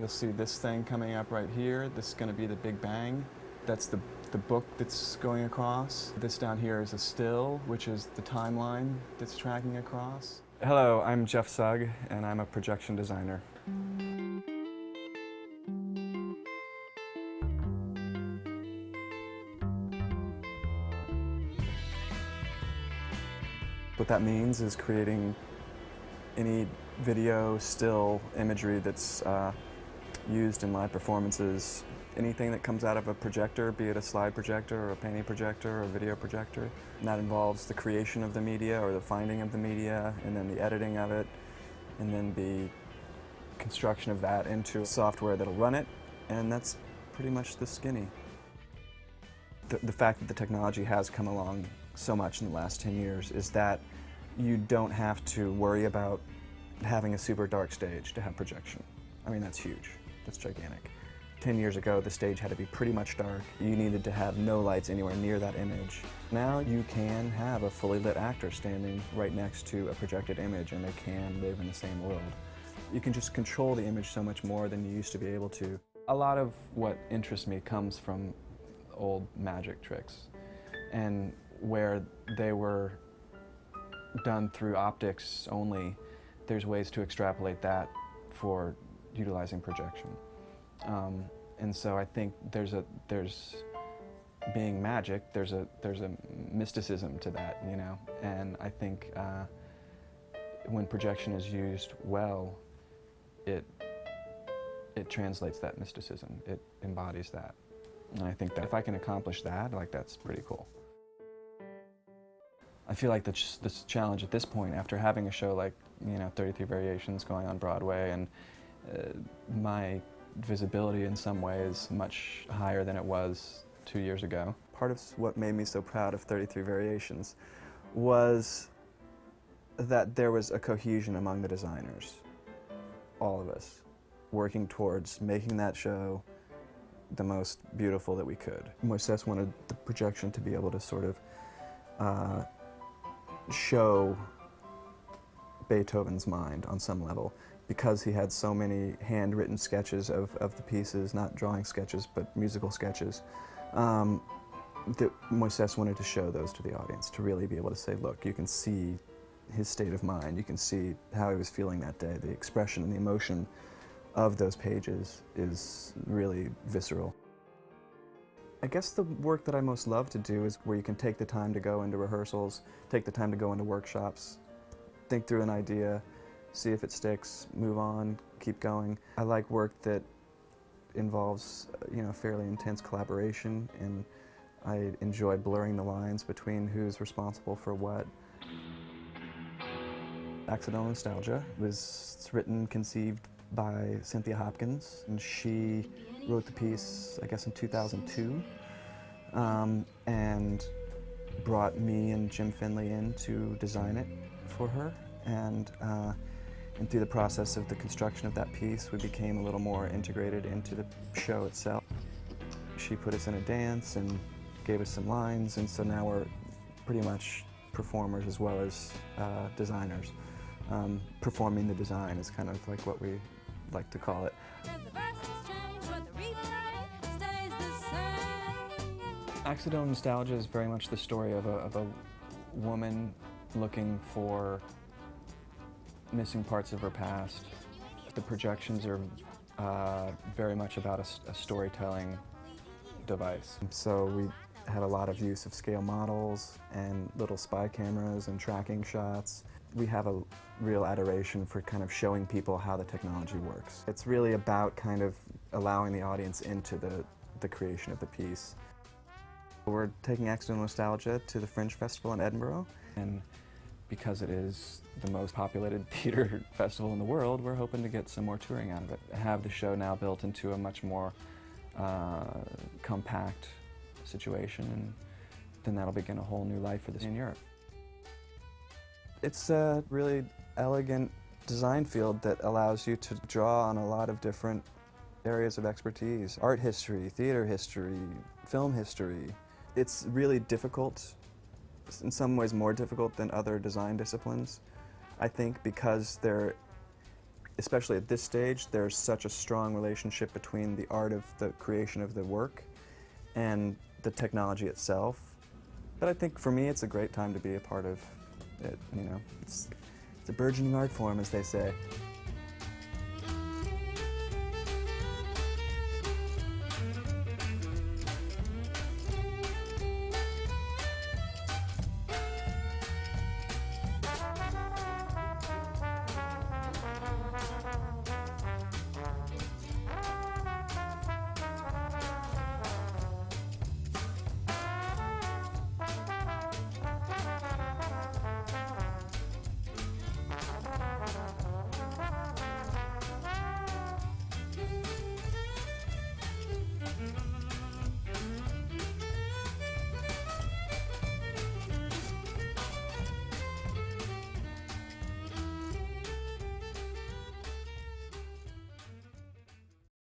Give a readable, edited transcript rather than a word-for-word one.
You'll see this thing coming up right here. This is going to be the Big Bang. That's the book that's going across. This down here is a still, which is the timeline that's tracking across. Hello, I'm Jeff Sugg, and I'm a projection designer. What that means is creating any video, still imagery that's used in live performances. Anything that comes out of a projector, be it a slide projector or a painting projector or a video projector. And that involves the creation of the media or the finding of the media, and then the editing of it, and then the construction of that into software that'll run it, and that's pretty much the skinny. The fact that the technology has come along so much in the last 10 years is that you don't have to worry about having a super dark stage to have projection. I mean, that's huge. That's gigantic. 10 years ago, the stage had to be pretty much dark. You needed to have no lights anywhere near that image. Now you can have a fully lit actor standing right next to a projected image, and they can live in the same world. You can just control the image so much more than you used to be able to. A lot of what interests me comes from old magic tricks, and where they were done through optics only, there's ways to extrapolate that for utilizing projection. And so I think there's being magic, there's a mysticism to that, you know, and I think when projection is used well, it translates that mysticism, it embodies that. And I think that if I can accomplish that, like, that's pretty cool. I feel like this challenge at this point, after having a show like, you know, 33 Variations going on Broadway, and my visibility in some ways much higher than it was 2 years ago. Part of what made me so proud of 33 Variations was that there was a cohesion among the designers, all of us, working towards making that show the most beautiful that we could. Moises wanted the projection to be able to sort of show Beethoven's mind on some level, because he had so many handwritten sketches of the pieces, not drawing sketches, but musical sketches. That Moises wanted to show those to the audience, to really be able to say, look, you can see his state of mind, you can see how he was feeling that day. The expression and the emotion of those pages is really visceral. I guess the work that I most love to do is where you can take the time to go into rehearsals, take the time to go into workshops, think through an idea, see if it sticks, move on, keep going. I like work that involves, you know, fairly intense collaboration, and I enjoy blurring the lines between who's responsible for what. Accidental Nostalgia was written, conceived by Cynthia Hopkins, and she wrote the piece, I guess, in 2002, and brought me and Jim Finley in to design it for her. And through the process of the construction of that piece, we became a little more integrated into the show itself. She put us in a dance and gave us some lines, and so now we're pretty much performers as well as designers. Performing the design is kind of like what we like to call it. Accidental Nostalgia is very much the story of a woman looking for missing parts of her past. The projections are very much about a storytelling device. So we had a lot of use of scale models and little spy cameras and tracking shots. We have a real adoration for kind of showing people how the technology works. It's really about kind of allowing the audience into the creation of the piece. We're taking Accidental Nostalgia to the Fringe Festival in Edinburgh, and because it is the most populated theater festival in the world, we're hoping to get some more touring out of it. Have the show now built into a much more compact situation, and then that'll begin a whole new life for this in Europe. It's a really elegant design field that allows you to draw on a lot of different areas of expertise. Art history, theater history, film history. It's really difficult, in some ways more difficult than other design disciplines, I think, because especially at this stage, there's such a strong relationship between the art of the creation of the work and the technology itself. But I think for me, it's a great time to be a part of it, you know. It's a burgeoning art form, as they say.